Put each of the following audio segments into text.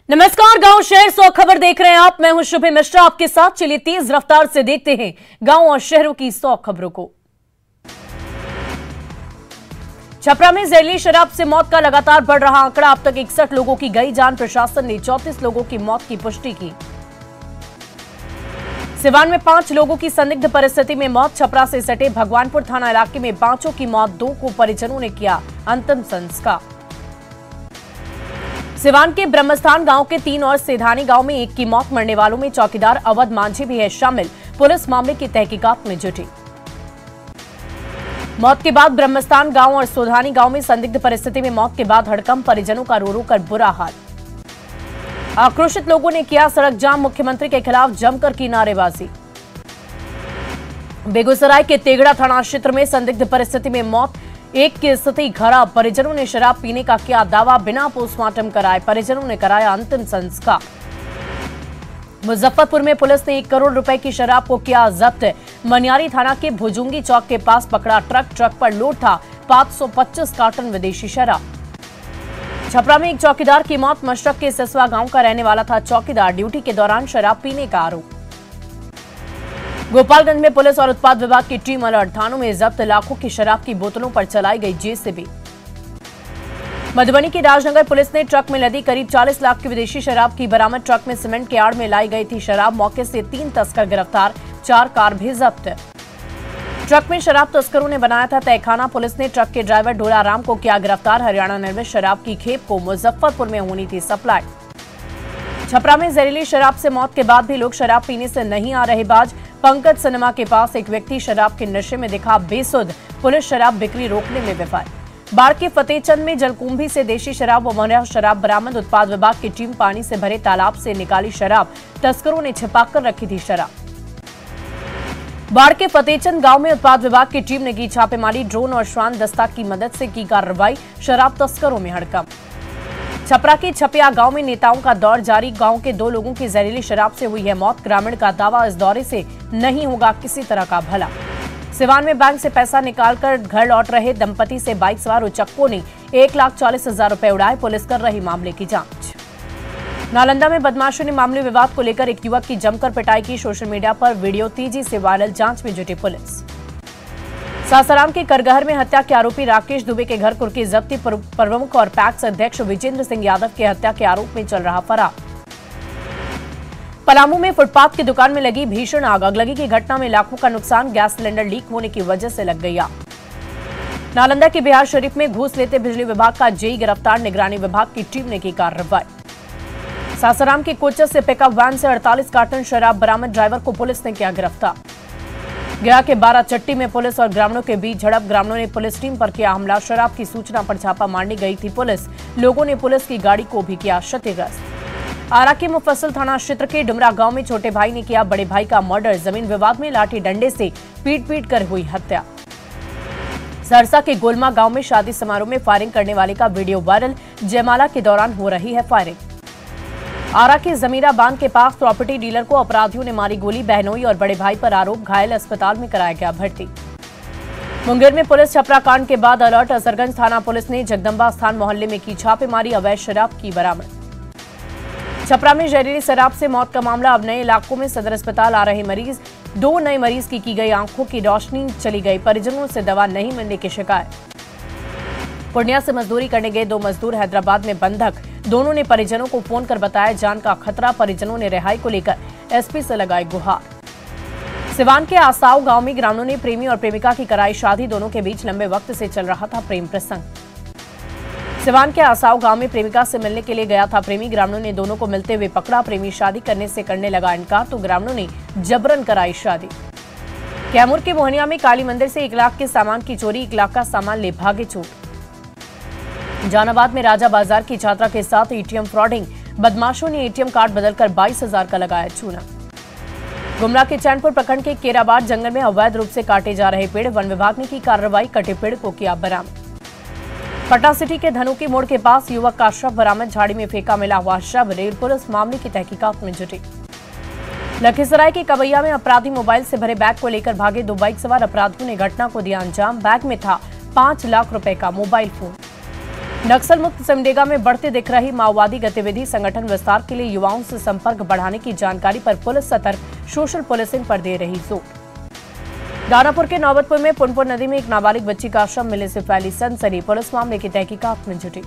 नमस्कार, गांव शहर 100 खबर देख रहे हैं आप। मैं हूं शुभे मिश्रा आपके साथ। चलिए तेज रफ्तार से देखते हैं गांव और शहरों की 100 खबरों को। छपरा में जहरीली शराब से मौत का लगातार बढ़ रहा आंकड़ा। अब तक 61 लोगों की गई जान। प्रशासन ने 34 लोगों की मौत की पुष्टि की। सिवान में 5 लोगों की संदिग्ध परिस्थिति में मौत। छपरा से सटे भगवानपुर थाना इलाके में 5 की मौत। 2 को परिजनों ने किया अंतिम संस्कार। सिवान के ब्रह्मस्थान गांव के 3 और सेधानी गांव में 1 की मौत। मरने वालों में चौकीदार अवध मांझी भी है शामिल। पुलिस मामले की तहकीकात में जुटी। मौत के बाद ब्रह्मस्थान गांव और सोधानी गांव में संदिग्ध परिस्थिति में मौत के बाद हड़कंप। परिजनों का रो रो कर बुरा हाल। आक्रोशित लोगों ने किया सड़क जाम। मुख्यमंत्री के खिलाफ जमकर की नारेबाजी। बेगूसराय के तेगड़ा थाना क्षेत्र में संदिग्ध परिस्थिति में मौत। 1 की स्थिति खराब। परिजनों ने शराब पीने का किया दावा। बिना पोस्टमार्टम कराए परिजनों ने कराया अंतिम संस्कार। मुजफ्फरपुर में पुलिस ने 1 करोड़ रुपए की शराब को किया जब्त। मनियारी थाना के भुजुंगी चौक के पास पकड़ा ट्रक। ट्रक पर लोड था 525 कार्टन विदेशी शराब। छपरा में 1 चौकीदार की मौत। मशरक के सिसवा गांव का रहने वाला था चौकीदार। ड्यूटी के दौरान शराब पीने का आरोप। गोपालगंज में पुलिस और उत्पाद विभाग की टीम अलर्ट। थानों में जब्त लाखों की शराब की बोतलों पर चलाई गई जेसीबी। मधुबनी की राजनगर पुलिस ने ट्रक में लदी करीब 40 लाख की विदेशी शराब की बरामद। ट्रक में सीमेंट के आड़ में लाई गई थी शराब। मौके से 3 तस्कर गिरफ्तार। 4 कार भी जब्त। ट्रक में शराब तस्करों ने बनाया था तहखाना। पुलिस ने ट्रक के ड्राइवर ढोला राम को किया गिरफ्तार। हरियाणा निर्मित शराब की खेप को मुजफ्फरपुर में होनी थी सप्लाई। छपरा में जहरीली शराब से मौत के बाद भी लोग शराब पीने से नहीं आ रहे बाज। पंकज सिनेमा के पास एक व्यक्ति शराब के नशे में दिखा बेसुध। पुलिस शराब बिक्री रोकने में विफल। बाढ़ के फतेहचंद में जलकुंभी से देशी शराब व महंगा शराब बरामद। उत्पाद विभाग की टीम पानी से भरे तालाब से निकाली शराब। तस्करों ने छिपाकर रखी थी शराब। बाढ़ के फतेहचंद गांव में उत्पाद विभाग की टीम ने की छापेमारी। ड्रोन और श्वान दस्ता की मदद से की कार्रवाई। शराब तस्करों में हड़कंप। छपरा के छपिया गांव में नेताओं का दौर जारी। गांव के 2 लोगों की जहरीली शराब से हुई है मौत। ग्रामीण का दावा इस दौरे से नहीं होगा किसी तरह का भला। सिवान में बैंक से पैसा निकालकर घर लौट रहे दंपति से बाइक सवार उचक्कों ने 1,40,000 रुपए उड़ाए। पुलिस कर रही मामले की जांच। नालंदा में बदमाशों ने मामूली विवाद को लेकर एक युवक की जमकर पिटाई की। सोशल मीडिया पर वीडियो तेजी से वायरल। जांच में जुटी पुलिस। सासाराम के करगहर में हत्या के आरोपी राकेश दुबे के घर कुर्की जब्ती। प्रमुख और पैक्स अध्यक्ष विजेंद्र सिंह यादव के हत्या के आरोप में चल रहा फरार। पलामू में फुटपाथ की दुकान में लगी भीषण आग। अगलगी की घटना में लाखों का नुकसान। गैस सिलेंडर लीक होने की वजह से लग गई आग। नालंदा के बिहार शरीफ में घूस लेते बिजली विभाग का जेई गिरफ्तार। निगरानी विभाग की टीम ने की कार्रवाई। सासाराम के कोचर से पिकअप वैन से 48 कार्टन शराब बरामद। ड्राइवर को पुलिस ने किया गिरफ्तार। गया के 12 चट्टी में पुलिस और ग्रामीणों के बीच झड़प। ग्रामीणों ने पुलिस टीम पर किया हमला। शराब की सूचना पर छापा मारने गई थी पुलिस। लोगों ने पुलिस की गाड़ी को भी किया क्षतिग्रस्त। आरा के मुफस्सिल थाना क्षेत्र के डुमरा गांव में छोटे भाई ने किया बड़े भाई का मर्डर। जमीन विवाद में लाठी डंडे से पीट कर हुई हत्या। सरसा के गोलमा गांव में शादी समारोह में फायरिंग करने वाले का वीडियो वायरल। जयमाला के दौरान हो रही है फायरिंग। आरा के जमीरा बांध के पास प्रॉपर्टी डीलर को अपराधियों ने मारी गोली। बहनोई और बड़े भाई पर आरोप। घायल अस्पताल में कराया गया भर्ती। मुंगेर में पुलिस छपरा कांड के बाद अलर्ट। असरगंज थाना पुलिस ने जगदम्बा स्थान मोहल्ले में की छापेमारी। अवैध शराब की बरामद। छपरा में जहरीली शराब से मौत का मामला। अब नए इलाकों में सदर अस्पताल आ रहे मरीज। 2 नए मरीज की गई आंखों की रोशनी चली गई। परिजनों से दवा नहीं मिलने की शिकायत। पूर्णिया से मजदूरी करने गए 2 मजदूर हैदराबाद में बंधक। दोनों ने परिजनों को फोन कर बताया जान का खतरा। परिजनों ने रिहाई को लेकर एसपी से लगाई गुहार। सिवान के आसाव गांव में ग्रामीणों ने प्रेमी और प्रेमिका की कराई शादी। दोनों के बीच लंबे वक्त से चल रहा था प्रेम प्रसंग। सिवान के आसाव गांव में प्रेमिका से मिलने के लिए गया था प्रेमी। ग्रामीणों ने दोनों को मिलते हुए पकड़ा। प्रेमी शादी करने से करने लगा इनकार तो ग्रामीणों ने जबरन कराई शादी। कैमूर के मोहनिया में काली मंदिर से 1 लाख के सामान की चोरी। 1 लाख का सामान ले भागे चोर। जहानाबाद में राजा बाजार की छात्रा के साथ एटीएम फ्रॉडिंग। बदमाशों ने एटीएम कार्ड बदलकर 22,000 का लगाया चूना। गुमला के चैनपुर प्रखंड के केराबाद जंगल में अवैध रूप से काटे जा रहे पेड़। वन विभाग ने की कार्रवाई। कटे पेड़ को किया बरामद। पटना सिटी के धनुकी मोड़ के पास युवक का शव बरामद। झाड़ी में फेंका मिला हुआ शव। रेल पुलिस मामले की तहकीकात में जुटी। लखीसराय के कवैया में अपराधी मोबाइल से भरे बैग को लेकर भागे। 2 बाइक सवार अपराधियों ने घटना को दिया अंजाम। बैग में था 5 लाख रुपए का मोबाइल फोन। नक्सल मुक्त सिमडेगा में बढ़ते दिख रही माओवादी गतिविधि, संगठन विस्तार के लिए युवाओं से संपर्क बढ़ाने की जानकारी पर पुलिस सतर्क, सोशल पुलिसिंग पर दे रही जोर। दानापुर के नौबतपुर में पुनपुन नदी में एक नाबालिग बच्ची का शव मिलने से फैली सनसनी, पुलिस मामले की तहकीकात में जुटी।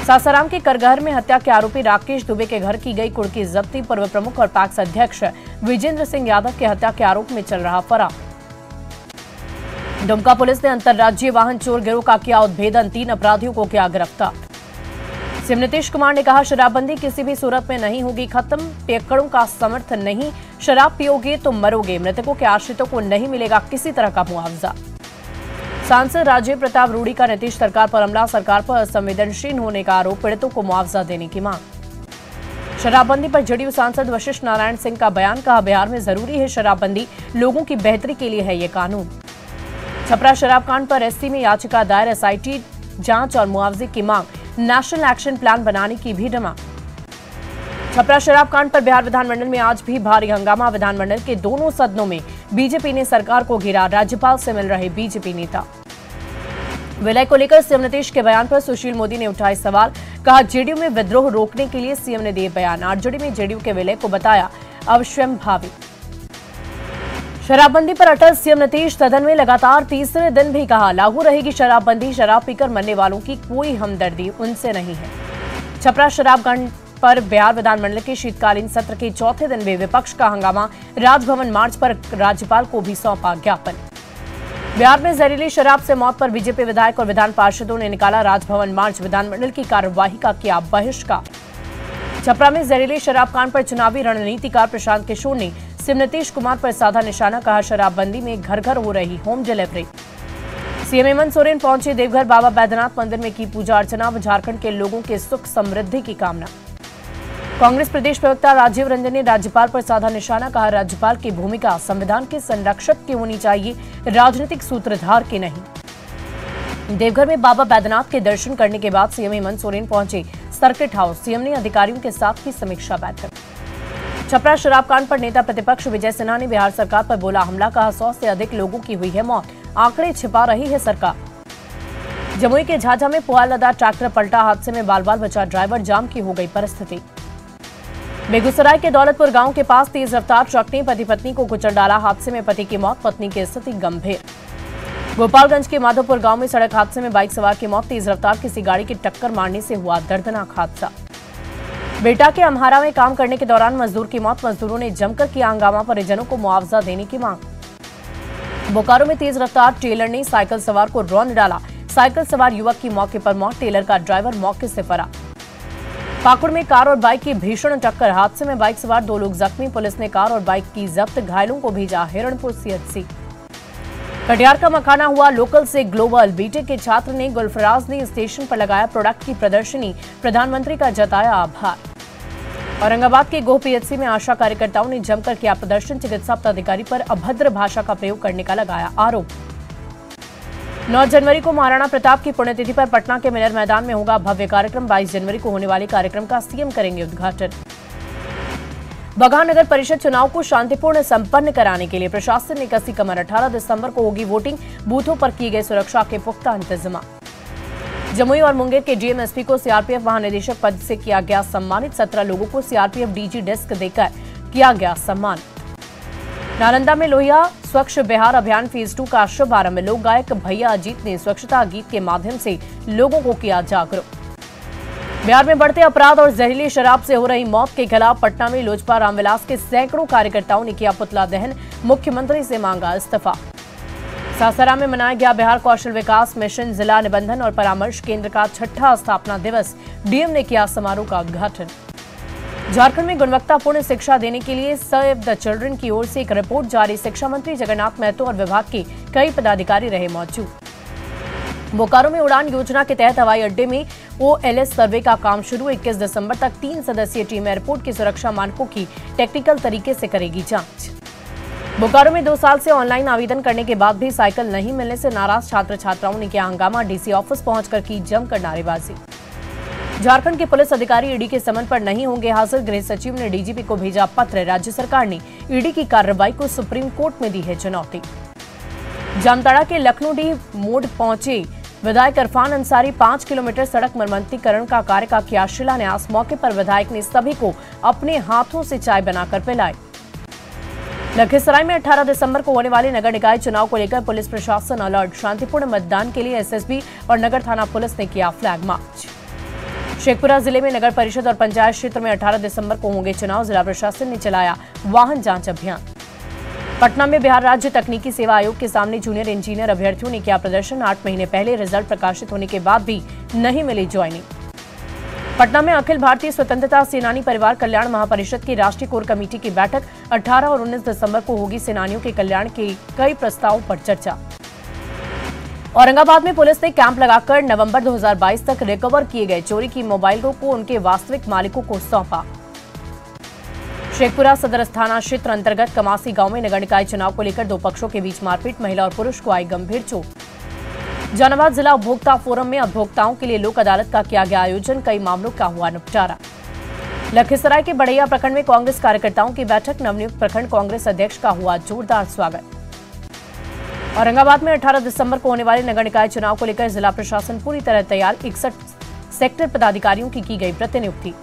सासाराम के करगहर में हत्या के आरोपी राकेश दुबे के घर की गई कुर्की जब्ती, पूर्व प्रमुख और पैक्स अध्यक्ष विजेंद्र सिंह यादव के हत्या के आरोप में चल रहा फरार। दुमका पुलिस ने अंतर्राज्यीय वाहन चोर गिरोह का किया उद्भेदन, 3 अपराधियों को किया गिरफ्तार। सीएम नीतीश कुमार ने कहा, शराबबंदी किसी भी सूरत में नहीं होगी खत्म, पियक्कड़ों का समर्थन नहीं, शराब पियोगे तो मरोगे, मृतकों के आश्रितों को नहीं मिलेगा किसी तरह का मुआवजा। सांसद राजीव प्रताप रूडी का नीतीश सरकार पर हमला, सरकार पर असंवेदनशील होने का आरोप, पीड़ितों को मुआवजा देने की मांग। शराबबंदी पर जदयू सांसद वशिष्ठ नारायण सिंह का बयान, कहा बिहार में जरूरी है शराबबंदी, लोगों की बेहतरी के लिए है ये कानून। छपरा शराब कांड पर एससी में याचिका दायर, एसआईटी जांच और मुआवजे की मांग, नेशनल एक्शन प्लान बनाने की भी डिमांड। छपरा शराब कांड पर बिहार विधानमंडल में आज भी भारी हंगामा, विधानमंडल के दोनों सदनों में बीजेपी ने सरकार को घेरा, राज्यपाल से मिल रहे बीजेपी नेता। विलय को लेकर सीएम नीतीश के बयान पर सुशील मोदी ने उठाए सवाल, कहा जेडीयू में विद्रोह रोकने के लिए सीएम ने दिए बयान, आरजेडी में जेडीयू के विलय को बताया अवश्यंभावी। शराबबंदी पर अटल सीएम नीतीश, सदन में लगातार तीसरे दिन भी कहा लागू रहेगी शराबबंदी, शराब पीकर मरने वालों की कोई हमदर्दी उनसे नहीं है। छपरा शराब कांड पर बिहार विधानमंडल के शीतकालीन सत्र के चौथे दिन भी विपक्ष का हंगामा, राजभवन मार्च पर राज्यपाल को भी सौंपा ज्ञापन। बिहार में जहरीली शराब से मौत पर बीजेपी विधायक और विधान पार्षदों ने निकाला राजभवन मार्च, विधानमंडल की कार्यवाही का किया बहिष्कार। छपरा में जहरीली शराब कांड पर चुनावी रणनीतिकार प्रशांत किशोर ने सीएम नीतीश कुमार पर साधा निशाना, कहा शराबबंदी में घर घर हो रही home delivery. CM Hemant Soren पहुंचे देवघर, बाबा बैद्यनाथ मंदिर में की पूजा अर्चना, झारखंड के लोगों के सुख समृद्धि की कामना। कांग्रेस प्रदेश प्रवक्ता राजीव रंजन ने राज्यपाल पर साधा निशाना, कहा राज्यपाल की भूमिका संविधान के संरक्षक की होनी चाहिए, राजनीतिक सूत्रधार की नहीं। देवघर में बाबा बैद्यनाथ के दर्शन करने के बाद सीएम हेमंत सोरेन पहुंचे सर्किट हाउस, सीएम ने अधिकारियों के साथ की समीक्षा बैठक। छपरा शराब कांड पर नेता प्रतिपक्ष विजय सिन्हा ने बिहार सरकार पर बोला हमला, कहा 100 से अधिक लोगों की हुई है मौत, आंकड़े छिपा रही है सरकार। जमुई के झाझा में पुआल लदा ट्रैक्टर पलटा, हादसे में बाल बाल बचा ड्राइवर, जाम की हो गई परिस्थिति। बेगूसराय के दौलतपुर गांव के पास तेज रफ्तार ट्रक ने पति पत्नी को कुचल डाला, हादसे में पति की मौत, पत्नी की स्थिति गंभीर। गोपालगंज के माधोपुर गांव में सड़क हादसे में बाइक सवार की मौत, तेज रफ्तार किसी गाड़ी की टक्कर मारने से हुआ दर्दनाक हादसा। बेटा के अम्हारा में काम करने के दौरान मजदूर की मौत, मजदूरों ने जमकर किया हंगामा, परिजनों को मुआवजा देने की मांग। बोकारो में तेज रफ्तार टेलर ने साइकिल सवार को रौंद डाला, साइकिल सवार युवक की मौके पर मौत, टेलर का ड्राइवर मौके से फरार। पाकुड़ में कार और बाइक की भीषण टक्कर, हादसे में बाइक सवार 2 लोग जख्मी, पुलिस ने कार और बाइक की जब्त, घायलों को भेजा हिरणपुर सीएचसी। कटिहार का मखाना हुआ लोकल से ग्लोबल, बीटेक के छात्र ने गुलफराज ने स्टेशन पर लगाया प्रोडक्ट की प्रदर्शनी, प्रधानमंत्री का जताया आभार। औरंगाबाद के गोह पीएचसी में आशा कार्यकर्ताओं ने जमकर किया प्रदर्शन, चिकित्सा पदाधिकारी पर अभद्र भाषा का प्रयोग करने का लगाया आरोप। 9 जनवरी को महाराणा प्रताप की पुण्यतिथि पर पटना के मिलर मैदान में होगा भव्य कार्यक्रम, 22 जनवरी को होने वाले कार्यक्रम का सीएम करेंगे उद्घाटन। बगहा नगर परिषद चुनाव को शांतिपूर्ण संपन्न कराने के लिए प्रशासन ने कसी कमर, 18 दिसंबर को होगी वोटिंग, बूथों पर किए गए सुरक्षा के पुख्ता इंतजाम। जमुई और मुंगेर के डीएम एसपी को सीआरपीएफ महानिदेशक पद से किया गया सम्मानित, 17 लोगों को सीआरपीएफ डीजी डेस्क देकर किया गया सम्मान। नालंदा में लोहिया स्वच्छ बिहार अभियान फेज 2 का शुभारंभ, लोक गायक भैया अजीत ने स्वच्छता गीत के माध्यम से लोगों को किया जागरूक। बिहार में बढ़ते अपराध और जहरीली शराब से हो रही मौत के खिलाफ पटना में लोजपा रामविलास के सैकड़ों कार्यकर्ताओं ने किया पुतला दहन, मुख्यमंत्री से मांगा इस्तीफा। सासाराम में मनाया गया बिहार कौशल विकास मिशन जिला निबंधन और परामर्श केंद्र का 6ठा स्थापना दिवस, डीएम ने किया समारोह का उद्घाटन। झारखंड में गुणवत्तापूर्ण शिक्षा देने के लिए सेव द चिल्ड्रन की ओर से एक रिपोर्ट जारी, शिक्षा मंत्री जगन्नाथ महतो और विभाग के कई पदाधिकारी रहे मौजूद। बोकारो में उड़ान योजना के तहत हवाई अड्डे में ओएलएस सर्वे का काम शुरू, 21 दिसंबर तक 3 सदस्यीय टीम एयरपोर्ट की सुरक्षा मानकों की टेक्निकल तरीके से करेगी जांच। बोकारो में 2 साल से ऑनलाइन आवेदन करने के बाद भी साइकिल नहीं मिलने से नाराज छात्र छात्राओं ने किया हंगामा, डीसी ऑफिस पहुंचकर की जमकर नारेबाजी। झारखंड के पुलिस अधिकारी ईडी के समन पर नहीं होंगे हाजिर, गृह सचिव ने डीजीपी को भेजा पत्र, राज्य सरकार ने ईडी की कार्रवाई को सुप्रीम कोर्ट में दी है चुनौती। जामताड़ा के लखनऊ डी मोड़ पहुंचे विधायक इरफान अंसारी 5 किलोमीटर सड़क मरम्मतीकरण का कार्य का किया शिलान्यास। मौके पर विधायक ने सभी को अपने हाथों से चाय बनाकर पिलाई। लखीसराय में 18 दिसंबर को होने वाले नगर निकाय चुनाव को लेकर पुलिस प्रशासन अलर्ट। शांतिपूर्ण मतदान के लिए एसएसबी और नगर थाना पुलिस ने किया फ्लैग मार्च। शेखपुरा जिले में नगर परिषद और पंचायत क्षेत्र में 18 दिसंबर को होंगे चुनाव। जिला प्रशासन ने चलाया वाहन जांच अभियान। पटना में बिहार राज्य तकनीकी सेवा आयोग के सामने जूनियर इंजीनियर अभ्यर्थियों ने किया प्रदर्शन। 8 महीने पहले रिजल्ट प्रकाशित होने के बाद भी नहीं मिली ज्वाइनिंग। पटना में अखिल भारतीय स्वतंत्रता सेनानी परिवार कल्याण महापरिषद की राष्ट्रीय कोर कमेटी की बैठक 18 और 19 दिसंबर को होगी। सेनानियों के कल्याण के कई प्रस्तावों पर चर्चा। औरंगाबाद में पुलिस ने कैंप लगाकर नवंबर 2022 तक रिकवर किए गए चोरी की मोबाइलों को उनके वास्तविक मालिकों को सौंपा। शेखपुरा सदर थाना क्षेत्र अंतर्गत कमासी गांव में नगर निकाय चुनाव को लेकर 2 पक्षों के बीच मारपीट। महिला और पुरुष को आई गंभीर चोट। जहानाबाद जिला उपभोक्ता फोरम में उपभोक्ताओं के लिए लोक अदालत का किया गया आयोजन। कई मामलों का हुआ निपटारा। लखीसराय के बड़ैया प्रखंड में कांग्रेस कार्यकर्ताओं की बैठक। नवनियुक्त प्रखंड कांग्रेस अध्यक्ष का हुआ जोरदार स्वागत। औरंगाबाद में 18 दिसंबर को होने वाले नगर निकाय चुनाव को लेकर जिला प्रशासन पूरी तरह तैयार। 61 सेक्टर पदाधिकारियों की गई प्रतिनियुक्ति।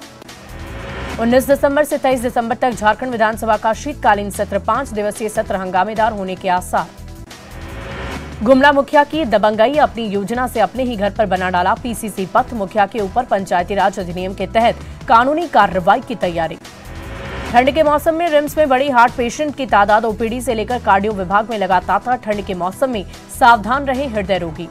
19 दिसंबर से 23 दिसंबर तक झारखंड विधानसभा का शीतकालीन सत्र। 5 दिवसीय सत्र हंगामेदार होने के आसार। गुमला मुखिया की दबंगई। अपनी योजना से अपने ही घर पर बना डाला पीसीसी पथ। मुखिया के ऊपर पंचायती राज अधिनियम के तहत कानूनी कार्रवाई की तैयारी। ठंड के मौसम में रिम्स में बढ़ी हार्ट पेशेंट की तादाद। ओपीडी से लेकर कार्डियो विभाग में लगा तांता। ठंड के मौसम में सावधान रहे हृदय रोगी।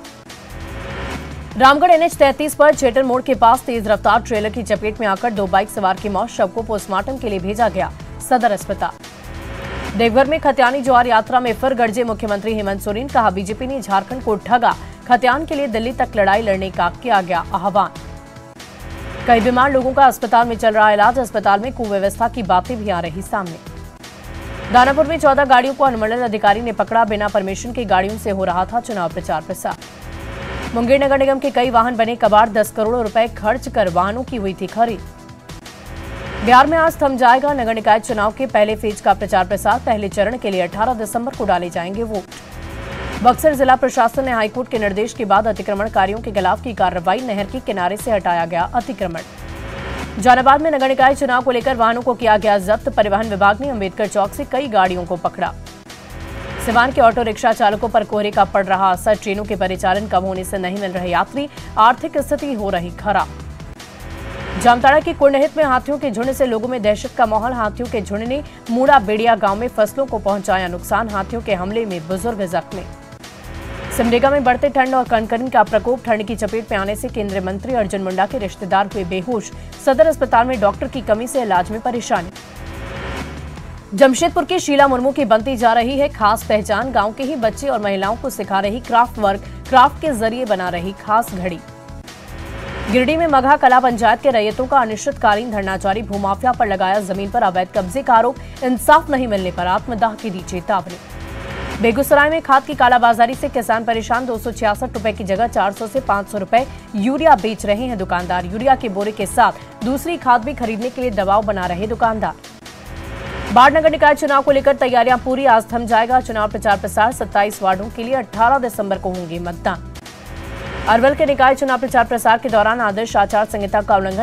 रामगढ़ NH 33 पर चेटर मोड़ के पास तेज रफ्तार ट्रेलर की चपेट में आकर 2 बाइक सवार की मौत। शव को पोस्टमार्टम के लिए भेजा गया सदर अस्पताल। देवघर में खतियानी ज्वार यात्रा में फिर गरजे मुख्यमंत्री हेमंत सोरेन। कहा बीजेपी ने झारखंड को ठगा। खतियान के लिए दिल्ली तक लड़ाई लड़ने का किया गया आह्वान। कई बीमार लोगों का अस्पताल में चल रहा इलाज। अस्पताल में कुव्यवस्था की बातें भी आ रही सामने। दानापुर में 14 गाड़ियों को अनुमंडल अधिकारी ने पकड़ा। बिना परमिशन की गाड़ियों से हो रहा था चुनाव प्रचार प्रसार। मुंगेर नगर निगम के कई वाहन बने कबाड़। 10 करोड़ रुपए खर्च कर वाहनों की हुई थी खरीद। बिहार में आज थम जाएगा नगर निकाय चुनाव के पहले फेज का प्रचार प्रसार। पहले चरण के लिए 18 दिसंबर को डाले जाएंगे वोट। बक्सर जिला प्रशासन ने हाईकोर्ट के निर्देश के बाद अतिक्रमणकारियों के खिलाफ की कार्रवाई। नहर के किनारे से हटाया गया अतिक्रमण। जहानाबाद में नगर निकाय चुनाव को लेकर वाहनों को किया गया जब्त। परिवहन विभाग ने अम्बेडकर चौक से कई गाड़ियों को पकड़ा। सिवान के ऑटो रिक्शा चालकों पर कोहरे का पड़ रहा असर। ट्रेनों के परिचालन कम होने से नहीं मिल रहे यात्री। आर्थिक स्थिति हो रही खराब। जामताड़ा के कुंडहित में हाथियों के झुंड से लोगों में दहशत का माहौल। हाथियों के झुंड ने मूड़ा बेड़िया गांव में फसलों को पहुंचाया नुकसान। हाथियों के हमले में बुजुर्ग जख्मी। सिमडेगा में बढ़ते ठंड और कनकनी का प्रकोप। ठंड की चपेट में आने से केंद्रीय मंत्री अर्जुन मुंडा के रिश्तेदार हुए बेहोश। सदर अस्पताल में डॉक्टर की कमी से इलाज में परेशानी। जमशेदपुर की शीला मुर्मू की बनती जा रही है खास पहचान। गांव के ही बच्चे और महिलाओं को सिखा रही क्राफ्ट वर्क। क्राफ्ट के जरिए बना रही खास घड़ी। गिरिडीह में मगहा कला पंचायत के रैयतों का अनिश्चितकालीन धरना जारी। भूमाफिया पर लगाया जमीन पर अवैध कब्जे का आरोप। इंसाफ नहीं मिलने पर आत्मदाह की दी चेतावनी। बेगूसराय में खाद की कालाबाजारी से किसान परेशान। 266 रुपए की जगह 400 से 500 रुपए यूरिया बेच रहे हैं दुकानदार। यूरिया के बोरे के साथ दूसरी खाद भी खरीदने के लिए दबाव बना रहे दुकानदार। बाढ़ नगर निकाय चुनाव को लेकर तैयारियां पूरी। आज थम जाएगा चुनाव प्रचार प्रसार। 27 वार्डों के लिए 18 दिसंबर को होंगे मतदान। अरवल के निकाय चुनाव प्रचार प्रसार के दौरान आदर्श आचार संहिता का उल्लंघन।